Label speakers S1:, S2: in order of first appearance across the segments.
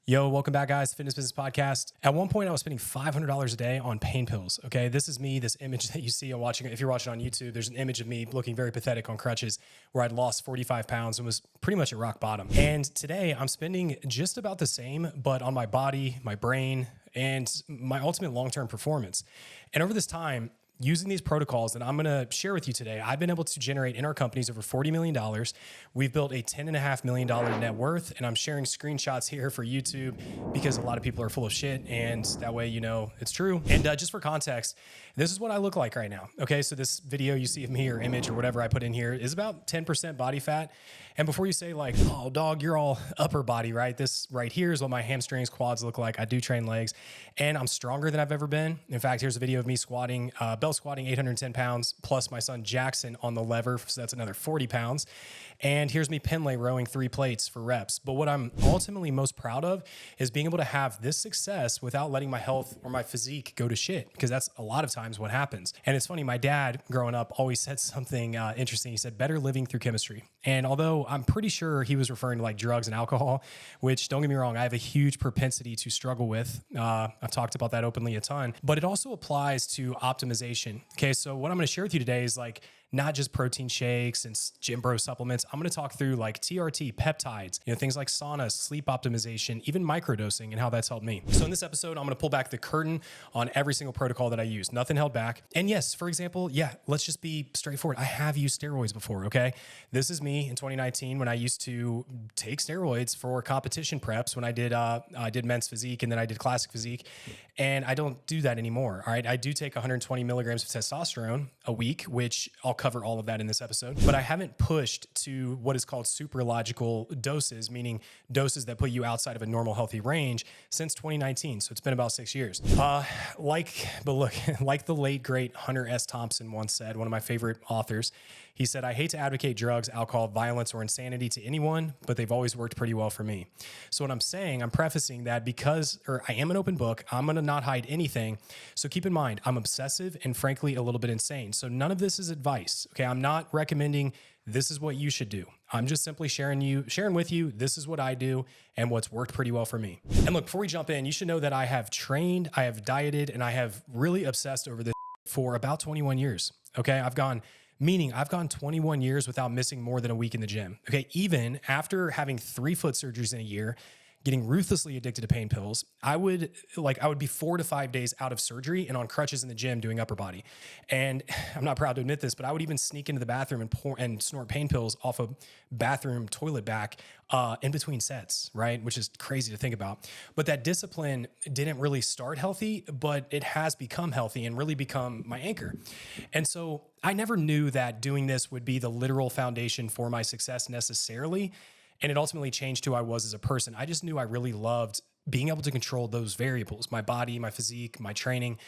S1: Yo, welcome back, guys. Fitness Business Podcast. At one point, I was spending $500 a day on pain pills. Okay, this is me. This image that you see, if you're watching on YouTube, there's an image of me looking very pathetic on crutches, where I'd lost 45 pounds and was pretty much at rock bottom. And today, I'm spending just about the same, but on my body, my brain, and my ultimate long-term performance. And over this time, using these protocols that I'm going to share with you today, I've been able to generate in our companies over $40 million. We've built a $10.5 million net worth, and I'm sharing screenshots here for YouTube because a lot of people are full of shit, and that way you know it's true. And just for context, this is what I look like right now. Okay, so this video you see of me or image or whatever I put in here is about 10% body fat. And before you say like, oh dog, you're all upper body, right? This right here is what my hamstrings, quads look like. I do train legs, and I'm stronger than I've ever been. In fact, here's a video of me squatting, belt squatting 810 pounds, plus my son Jackson on the lever, so that's another 40 pounds. And here's me Pendlay rowing 3 plates for reps. But what I'm ultimately most proud of is being able to have this success without letting my health or my physique go to shit, because that's a lot of times what happens. And it's funny, my dad growing up always said something interesting. He said, better living through chemistry. And although I'm pretty sure he was referring to like drugs and alcohol, which don't get me wrong, I have a huge propensity to struggle with. I've talked about that openly a ton, but it also applies to optimization. Okay, so what I'm going to share with you today is like not just protein shakes and gym bro supplements. I'm going to talk through like TRT, peptides, things like sauna, sleep optimization, even microdosing, and how that's helped me. So in this episode, I'm going to pull back the curtain on every single protocol that I use. Nothing held back. And yes, for example, let's just be straightforward. I have used steroids before, okay? This is me in 2019 when I used to take steroids for competition preps when I did men's physique and then I did classic physique. And I don't do that anymore, all right? I do take 120 milligrams of testosterone a week, which I'll cover all of that in this episode, but I haven't pushed to what is called supralogical doses, meaning doses that put you outside of a normal healthy range since 2019. So it's been about 6 years. Like the late great Hunter S. Thompson once said, one of my favorite authors, he said, I hate to advocate drugs, alcohol, violence, or insanity to anyone, but they've always worked pretty well for me. So what I'm saying, I'm prefacing that I am an open book, I'm going to not hide anything. So keep in mind, I'm obsessive and frankly, a little bit insane. So none of this is advice. Okay. I'm not recommending this is what you should do. I'm just simply sharing with you, this is what I do and what's worked pretty well for me. And look, before we jump in, you should know that I have trained, I have dieted, and I have really obsessed over this for about 21 years. Okay. I've gone 21 years without missing more than a week in the gym. Okay. Even after having 3 foot surgeries in a year, getting ruthlessly addicted to pain pills, I would be 4 to 5 days out of surgery and on crutches in the gym doing upper body. And I'm not proud to admit this, but I would even sneak into the bathroom and snort pain pills off a bathroom toilet back in between sets, right? Which is crazy to think about. But that discipline didn't really start healthy, but it has become healthy and really become my anchor. And so I never knew that doing this would be the literal foundation for my success necessarily. And it ultimately changed who I was as a person. I just knew I really loved being able to control those variables, my body, my physique, my training.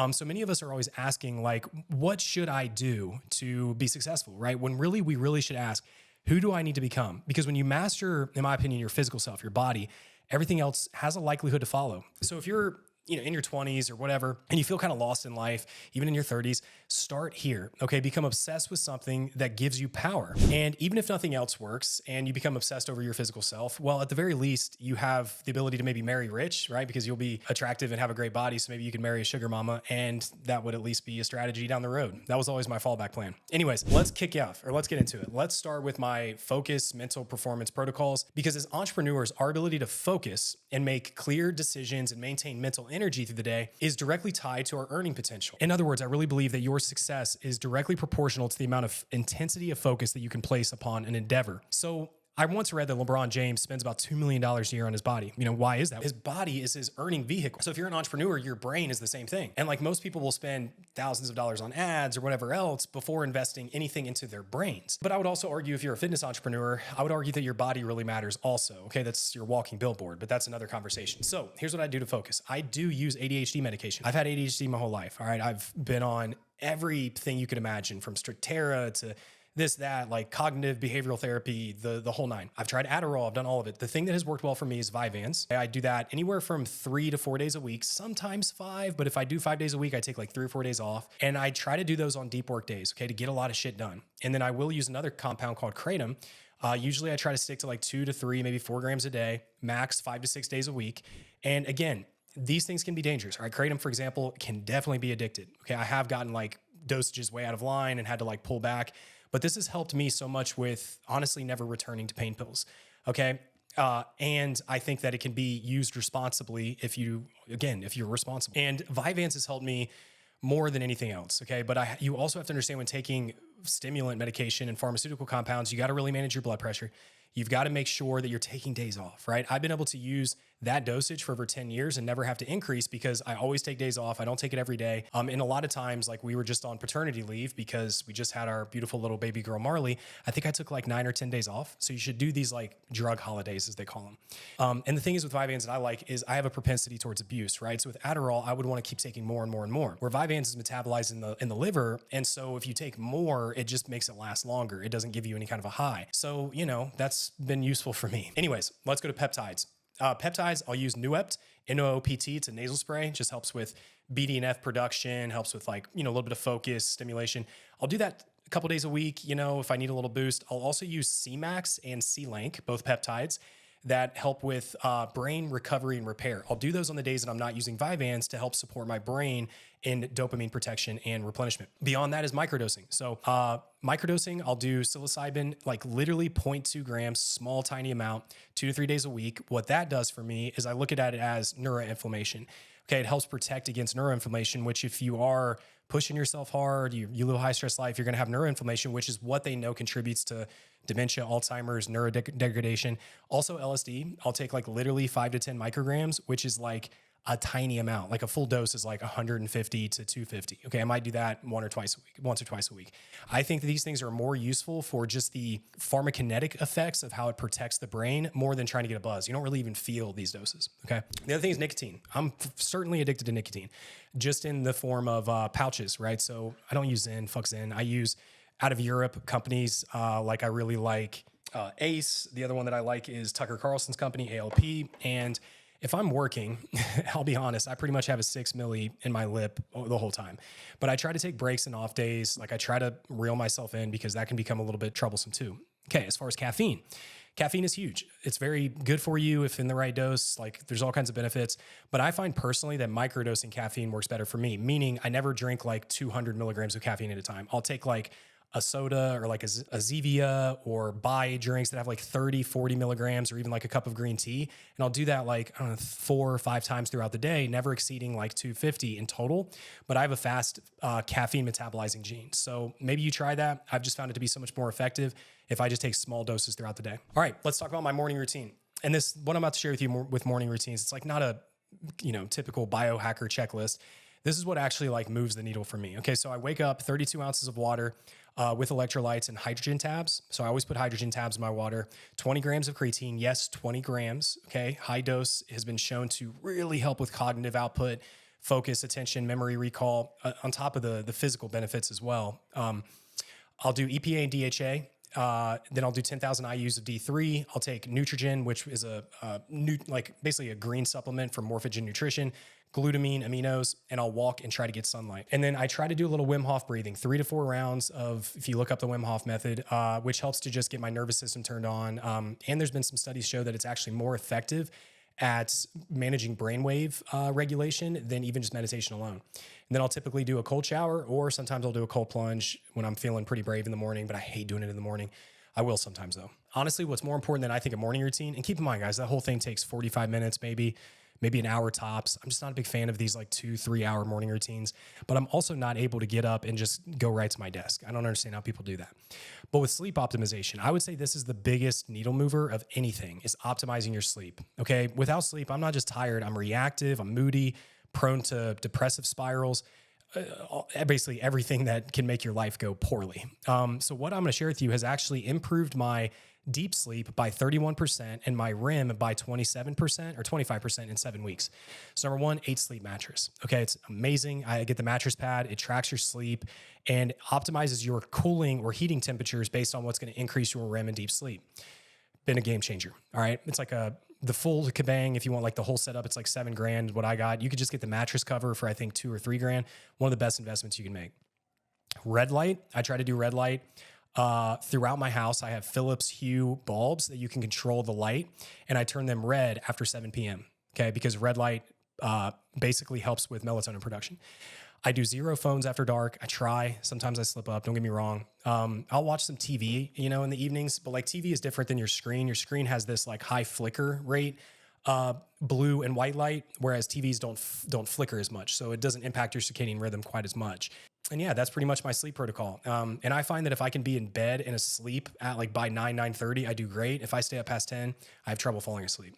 S1: So many of us are always asking, like, what should I do to be successful, right? When really, we really should ask, who do I need to become? Because when you master, in my opinion, your physical self, your body, everything else has a likelihood to follow. So if you're in your 20s or whatever, and you feel kind of lost in life, even in your 30s, start here, okay? Become obsessed with something that gives you power. And even if nothing else works and you become obsessed over your physical self, well, at the very least, you have the ability to maybe marry rich, right? Because you'll be attractive and have a great body, so maybe you can marry a sugar mama, and that would at least be a strategy down the road. That was always my fallback plan. Anyways, let's get into it. Let's start with my focus mental performance protocols, because as entrepreneurs, our ability to focus and make clear decisions and maintain mental energy through the day is directly tied to our earning potential. In other words, I really believe that your success is directly proportional to the amount of intensity of focus that you can place upon an endeavor. So I once read that LeBron James spends about $2 million a year on his body. Why is that? His body is his earning vehicle. So if you're an entrepreneur, your brain is the same thing. And like most people will spend thousands of dollars on ads or whatever else before investing anything into their brains. But I would also argue, if you're a fitness entrepreneur, I would argue that your body really matters also. Okay, that's your walking billboard, but that's another conversation. So here's what I do to focus. I do use ADHD medication. I've had ADHD my whole life. All right, I've been on everything you could imagine, from Strattera to this, that, like cognitive behavioral therapy, the whole nine. I've tried Adderall, I've done all of it. The thing that has worked well for me is Vyvanse. I do that anywhere from 3 to 4 days a week, sometimes 5, but if I do 5 days a week, I take like 3 or 4 days off. And I try to do those on deep work days, okay, to get a lot of shit done. And then I will use another compound called kratom, Usually I try to stick to like 2 to 3, maybe 4 grams a day, max 5 to 6 days a week. And again, these things can be dangerous. All right, kratom, for example, can definitely be addicted. Okay, I have gotten like dosages way out of line and had to like pull back, but this has helped me so much with honestly never returning to pain pills. Okay. And I think that it can be used responsibly if you're responsible. And Vyvanse has helped me more than anything else. Okay. But you also have to understand when taking stimulant medication and pharmaceutical compounds, you got to really manage your blood pressure. You've got to make sure that you're taking days off, right? I've been able to use that dosage for over 10 years and never have to increase because I always take days off. I don't take it every day. And a lot of times, like we were just on paternity leave because we just had our beautiful little baby girl, Marley. I think I took like 9 or 10 days off. So you should do these like drug holidays as they call them. And the thing is with Vyvanse that I like is I have a propensity towards abuse, right? So with Adderall, I would want to keep taking more and more and more, where Vyvanse is metabolized in the liver. And so if you take more, it just makes it last longer. It doesn't give you any kind of a high. So, that's been useful for me. Anyways, let's go to peptides. Peptides, I'll use Noopt, N-O-O-P-T. It's a nasal spray. It just helps with BDNF production, helps with like, a little bit of focus, stimulation. I'll do that a couple days a week, if I need a little boost. I'll also use C-Max and C-Lank, both peptides that help with brain recovery and repair. I'll do those on the days that I'm not using Vyvanse to help support my brain in dopamine protection and replenishment. Beyond that is microdosing. So microdosing, I'll do psilocybin, like literally 0.2 grams, small, tiny amount, 2 to 3 days a week. What that does for me is I look at it as neuroinflammation. Okay, it helps protect against neuroinflammation, which if you are pushing yourself hard, you live a high stress life, you're gonna have neuroinflammation, which is what they know contributes to dementia, Alzheimer's, neurodegradation. Also LSD, I'll take like literally 5 to 10 micrograms, which is like a tiny amount. Like a full dose is like 150 to 250. Okay, I might do that once or twice a week. I think that these things are more useful for just the pharmacokinetic effects of how it protects the brain more than trying to get a buzz. You don't really even feel these doses, okay? The other thing is nicotine. I'm certainly addicted to nicotine, just in the form of pouches, right? So I don't use Zyn, fuck Zyn. I use out of Europe companies like I really like Ace. The other one that I like is Tucker Carlson's company, ALP. And if I'm working, I'll be honest, I pretty much have a 6 milli in my lip the whole time. But I try to take breaks and off days. Like I try to reel myself in because that can become a little bit troublesome too. Okay, as far as caffeine is huge. It's very good for you if in the right dose. Like there's all kinds of benefits. But I find personally that microdosing caffeine works better for me, meaning I never drink like 200 milligrams of caffeine at a time. I'll take like a soda or like a Zevia or buy drinks that have like 30, 40 milligrams or even like a cup of green tea. And I'll do that like, I don't know, 4 or 5 times throughout the day, never exceeding like 250 in total. But I have a fast caffeine metabolizing gene. So maybe you try that. I've just found it to be so much more effective if I just take small doses throughout the day. All right, let's talk about my morning routine. And this, what I'm about to share with you with morning routines, it's like not a, typical biohacker checklist. This is what actually like moves the needle for me. Okay, so I wake up 32 ounces of water with electrolytes and hydrogen tabs. So I always put hydrogen tabs in my water. 20 grams of creatine. Yes, 20 grams. Okay, high dose has been shown to really help with cognitive output, focus, attention, memory recall, on top of the physical benefits as well. I'll do EPA and DHA. Then I'll do 10,000 IUs of D3. I'll take Nutrigen, which is basically a green supplement for Morphogen nutrition, glutamine, aminos, and I'll walk and try to get sunlight. And then I try to do a little Wim Hof breathing, 3 to 4 rounds of, if you look up the Wim Hof method, which helps to just get my nervous system turned on. And there's been some studies show that it's actually more effective at managing brainwave regulation than even just meditation alone. And then I'll typically do a cold shower, or sometimes I'll do a cold plunge when I'm feeling pretty brave in the morning, but I hate doing it in the morning. I will sometimes though. Honestly, what's more important than I think a morning routine, and keep in mind guys, that whole thing takes 45 minutes, maybe an hour tops. I'm just not a big fan of these like 2-3 hour morning routines, but I'm also not able to get up and just go right to my desk. I don't understand how people do that. But with sleep optimization, I would say this is the biggest needle mover of anything, is optimizing your sleep. Okay. Without sleep, I'm not just tired. I'm reactive. I'm moody, prone to depressive spirals, basically everything that can make your life go poorly. So what I'm going to share with you has actually improved my deep sleep by 31% and my REM by 27% or 25% in 7 weeks. So number one, 8 Sleep mattress. Okay, it's amazing. I get the mattress pad. It tracks your sleep and optimizes your cooling or heating temperatures based on what's going to increase your REM and deep sleep. Been a game changer. All right, it's like the full kabang. If you want like the whole setup, it's like $7,000. What I got, you could just get the mattress cover for I think $2,000 or $3,000. One of the best investments you can make. Red light. I try to do red light Throughout my house, I have Philips Hue bulbs that you can control the light, and I turn them red after 7 p.m. Okay, because red light basically helps with melatonin production. I do 0 phones after dark. I try. Sometimes I slip up. Don't get me wrong. I'll watch some TV, you know, in the evenings, but like TV is different than your screen. Your screen has this like high flicker rate, blue and white light, whereas TVs don't flicker as much. So it doesn't impact your circadian rhythm quite as much. And yeah, that's pretty much my sleep protocol. And I find that if I can be in bed and asleep at like by 9:30, I do great. If I stay up past 10, I have trouble falling asleep.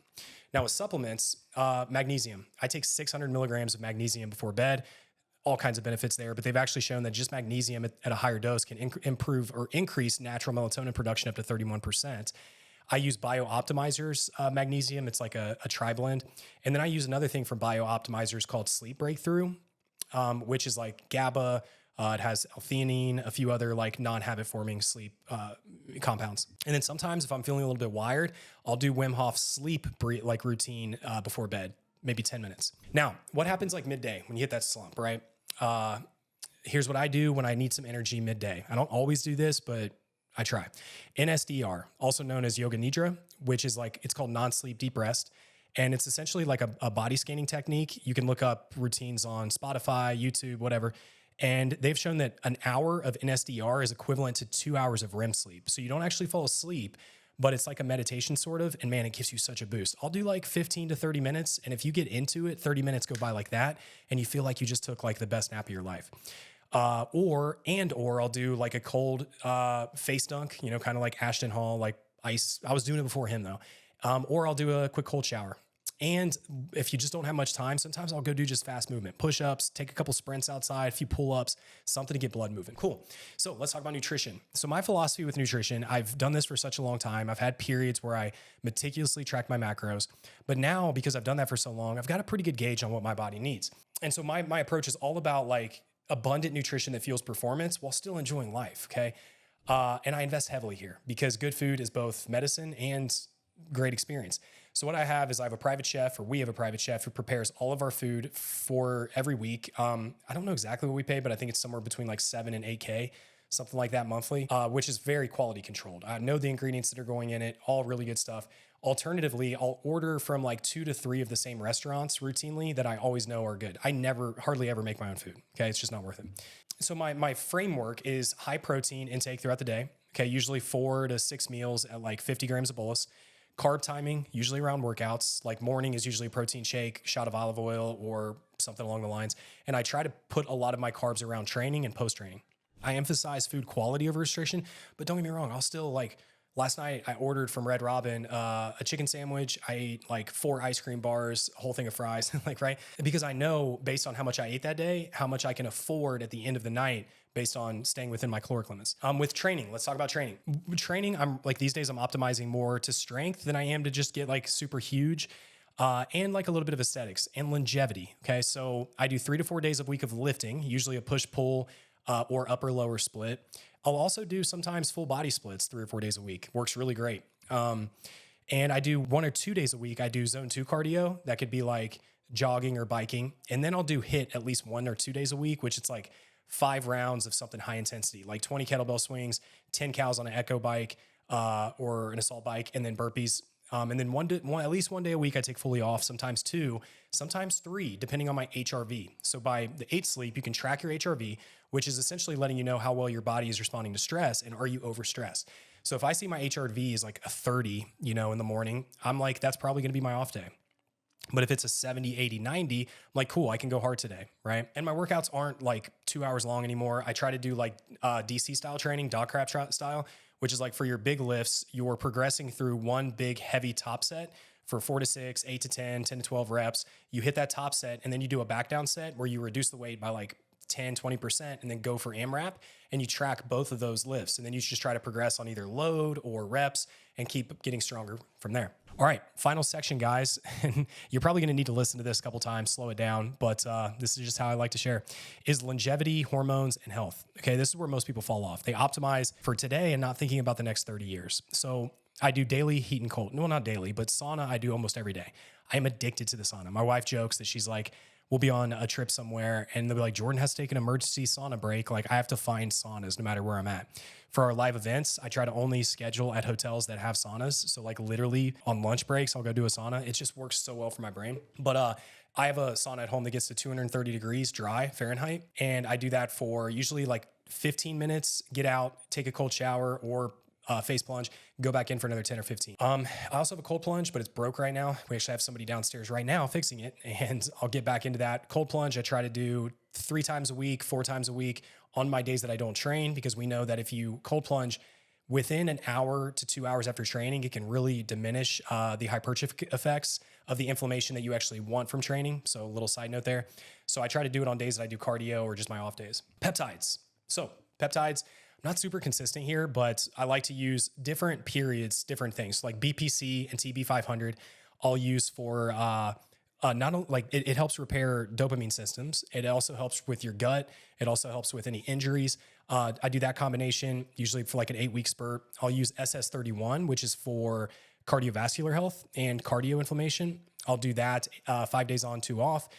S1: Now with supplements, magnesium. I take 600 milligrams of magnesium before bed. All kinds of benefits there, but they've actually shown that just magnesium at a higher dose can improve or increase natural melatonin production up to 31%. I use BioOptimizer's magnesium. It's like a tri-blend. And then I use another thing from BioOptimizer's called Sleep Breakthrough, which is like GABA. It has L-theanine, a few other like non-habit forming sleep compounds. And then sometimes if I'm feeling a little bit wired, I'll do Wim Hof's sleep like routine before bed, maybe 10 minutes. Now, what happens like midday when you hit that slump, right? Here's what I do when I need some energy midday. I don't always do this, but I try. NSDR, also known as Yoga Nidra, which is like, it's called non-sleep deep rest. And it's essentially like a body scanning technique. You can look up routines on Spotify, YouTube, whatever. And they've shown that an hour of NSDR is equivalent to 2 hours of REM sleep. So you don't actually fall asleep, but it's like a meditation sort of, and man, it gives you such a boost. I'll do like 15 to 30 minutes. And if you get into it, 30 minutes go by like that, and you feel like you just took like the best nap of your life. Or I'll do like a cold face dunk, you know, kind of like Ashton Hall, like ice. I was doing it before him though. Or I'll do a quick cold shower. And if you just don't have much time, sometimes I'll go do just fast movement, push-ups, take a couple sprints outside, a few pull-ups, something to get blood moving. Cool. So let's talk about nutrition. So my philosophy with nutrition, I've done this for such a long time. I've had periods where I meticulously track my macros, but now because I've done that for so long, I've got a pretty good gauge on what my body needs. And so my approach is all about like abundant nutrition that fuels performance while still enjoying life. Okay. And I invest heavily here because good food is both medicine and great experience. So what I have is we have a private chef who prepares all of our food for every week. I don't know exactly what we pay, but I think it's somewhere between like 7 and 8K, something like that monthly, which is very quality controlled. I know the ingredients that are going in it, all really good stuff. Alternatively, I'll order from like 2 to 3 of the same restaurants routinely that I always know are good. I hardly ever make my own food. Okay. It's just not worth it. So my framework is high protein intake throughout the day. Okay. Usually 4 to 6 meals at like 50 grams of bolus. Carb timing, usually around workouts. Like morning is usually a protein shake, shot of olive oil, or something along the lines. And I try to put a lot of my carbs around training and post-training. I emphasize food quality over restriction, but don't get me wrong, I'll still like, last night I ordered from Red Robin a chicken sandwich. I ate like 4 ice cream bars, a whole thing of fries, like, right? Because I know based on how much I ate that day, how much I can afford at the end of the night based on staying within my caloric limits. With training, let's talk about training. Training, I'm like these days I'm optimizing more to strength than I am to just get like super huge. And like a little bit of aesthetics and longevity. Okay. So I do 3 to 4 days a week of lifting, usually a push pull, or upper lower split. I'll also do sometimes full body splits 3 or 4 days a week. Works really great. And I do 1 or 2 days a week. I do zone 2 cardio. That could be like jogging or biking. And then I'll do HIIT at least 1 or 2 days a week, which it's like 5 rounds of something high intensity, like 20 kettlebell swings, 10 cows on an echo bike, or an assault bike, and then burpees. And then at least 1 day a week, I take fully off, sometimes 2, sometimes 3, depending on my HRV. So by the 8 sleep, you can track your HRV, which is essentially letting you know how well your body is responding to stress and are you overstressed. So if I see my HRV is like a 30, you know, in the morning, I'm like, that's probably going to be my off day. But if it's a 70, 80, 90, I'm like, cool, I can go hard today, right? And my workouts aren't like 2 hours long anymore. I try to do like DC style training, dog crap style, which is like for your big lifts, you're progressing through one big heavy top set for 4 to 6, 8 to 10, 10 to 12 reps. You hit that top set and then you do a back down set where you reduce the weight by like 10, 20% and then go for AMRAP and you track both of those lifts. And then you just try to progress on either load or reps and keep getting stronger from there. All right, final section, guys. And you're probably going to need to listen to this a couple times, slow it down, but this is just how I like to share, is longevity, hormones, and health. Okay, this is where most people fall off. They optimize for today and not thinking about the next 30 years. So I do daily heat and cold. No, not daily, but sauna I do almost every day. I am addicted to the sauna. My wife jokes that she's like, we'll be on a trip somewhere and they'll be like, Jordan has to take an emergency sauna break. Like I have to find saunas no matter where I'm at. For our live events, I try to only schedule at hotels that have saunas. So like literally on lunch breaks, I'll go do a sauna. It just works so well for my brain. But I have a sauna at home that gets to 230 degrees dry Fahrenheit. And I do that for usually like 15 minutes, get out, take a cold shower or face plunge, go back in for another 10 or 15. I also have a cold plunge, but it's broke right now. We actually have somebody downstairs right now fixing it, and I'll get back into that. Cold plunge, I try to do 3 times a week, 4 times a week on my days that I don't train, because we know that if you cold plunge within an hour to 2 hours after training, it can really diminish the hypertrophic effects of the inflammation that you actually want from training. So a little side note there. So I try to do it on days that I do cardio or just my off days. Peptides. So peptides, not super consistent here, but I like to use different periods, different things. So like BPC and TB500, I'll use for not only like it helps repair dopamine systems. It also helps with your gut. It also helps with any injuries. I do that combination usually for like an 8-week spurt. I'll use SS31, which is for cardiovascular health and cardio inflammation. I'll do that 5 days on, 2 off.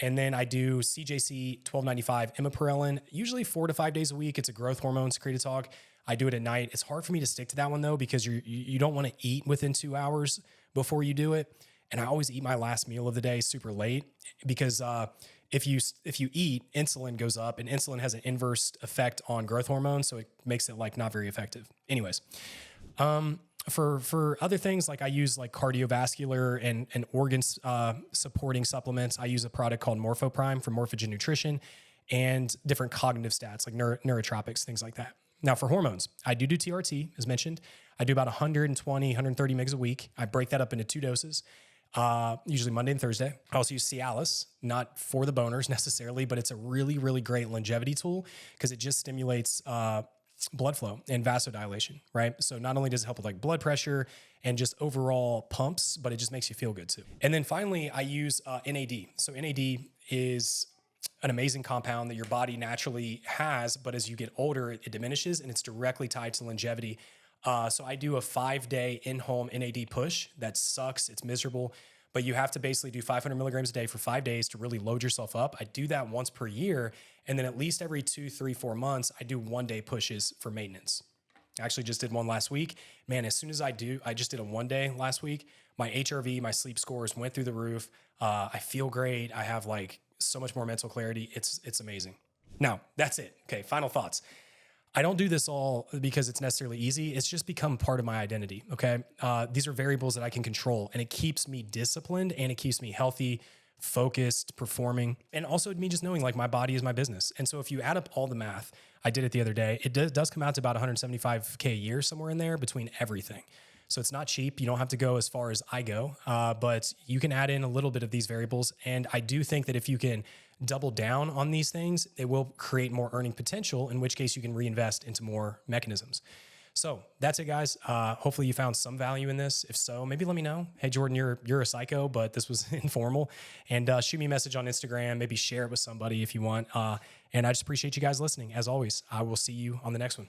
S1: And then I do CJC 1295 imiperilin, usually 4 to 5 days a week. It's a growth hormone secretagogue. I do it at night. It's hard for me to stick to that one though, because you don't want to eat within 2 hours before you do it. And I always eat my last meal of the day super late, because if you eat, insulin goes up, and insulin has an inverse effect on growth hormone. So it makes it like not very effective. Anyways, for other things, like I use like cardiovascular and organs supporting supplements. I use a product called Morphoprime from Morphogen Nutrition, and different cognitive stats like neurotropics, things like that. Now for hormones, I do TRT as mentioned. I do about 120, 130 mgs a week. I break that up into 2 doses, usually Monday and Thursday. I also use Cialis, not for the boners necessarily, but it's a really, really great longevity tool because it just stimulates blood flow and vasodilation, right? So not only does it help with like blood pressure and just overall pumps, but it just makes you feel good too. And then finally, I use NAD. So NAD is an amazing compound that your body naturally has, but as you get older, it diminishes, and it's directly tied to longevity. So I do a 5-day in-home NAD push. That sucks. It's miserable. But you have to basically do 500 milligrams a day for 5 days to really load yourself up. I do that once per year. And then at least every 2, 3, 4 months, I do 1-day pushes for maintenance. I actually just did one last week. Man, as soon as I just did a 1-day last week, my HRV, my sleep scores went through the roof. I feel great. I have like so much more mental clarity. It's amazing. Now, that's it. Okay, final thoughts. I don't do this all because it's necessarily easy. It's just become part of my identity, okay? These are variables that I can control, and it keeps me disciplined, and it keeps me healthy, focused, performing, and also me just knowing like my body is my business. And so if you add up all the math, I did it the other day, it does come out to about $175K a year, somewhere in there between everything. So it's not cheap. You don't have to go as far as I go, but you can add in a little bit of these variables. And I do think that if you can double down on these things, it will create more earning potential, in which case you can reinvest into more mechanisms. So that's it, guys. Hopefully you found some value in this. If so, maybe let me know. Hey, Jordan, you're a psycho, but this was informal. And shoot me a message on Instagram. Maybe share it with somebody if you want. And I just appreciate you guys listening. As always, I will see you on the next one.